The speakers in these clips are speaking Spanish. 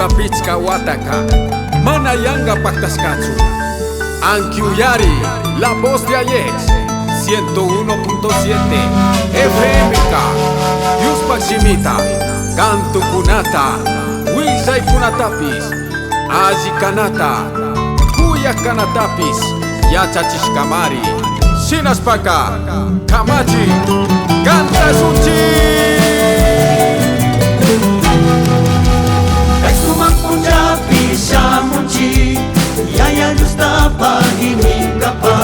Ñuka pichka wataka mana yanga paktaskachu. Ankiuyari, la voz de Ayex 101.7 FMK Yuspak Shimita Kantu kunata Wilsay kunatapis Aji kanata Kuya kanatapis Yachachishkamari Shinaspaka Kamachi Canta suci Kaisumak punjabi shamunchi Yaya justa pagini kapa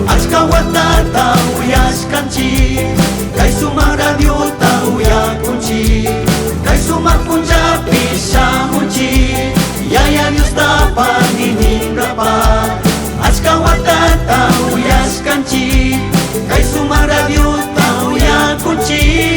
Achka watata uyashkanchi Kaisumak radio ta uyakunchi Kaisumak punjabi shamunchi Yaya justa pagini kapa Achka watata uyashkanchi Kaisumak radio ta uyakunchi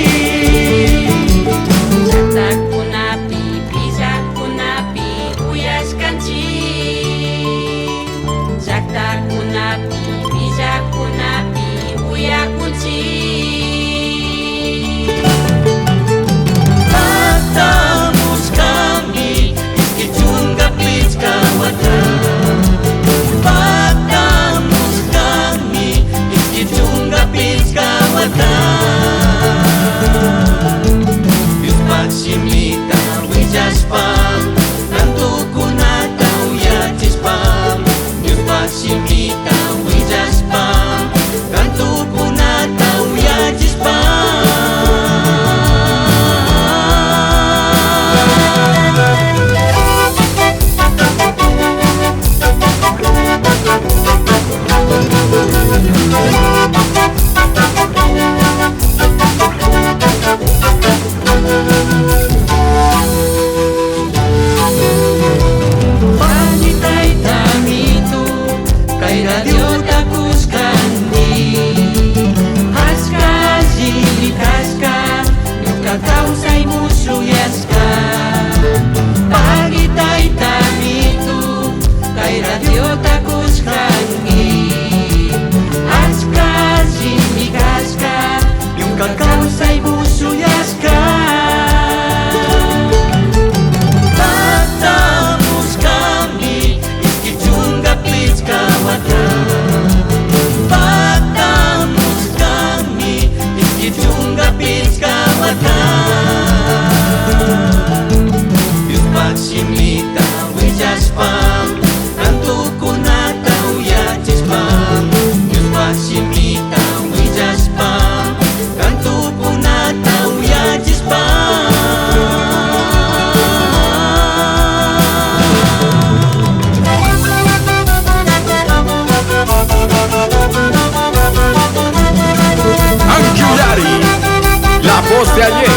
Voz de Ayex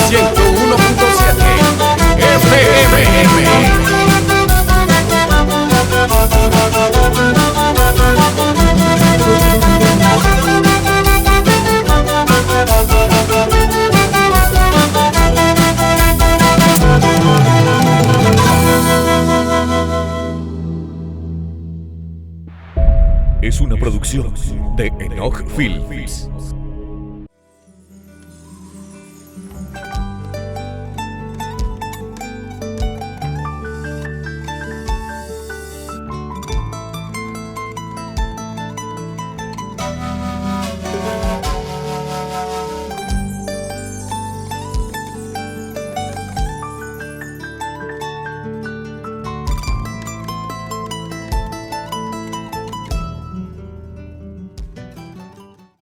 101.7 FM. Es una producción de Enoch Films.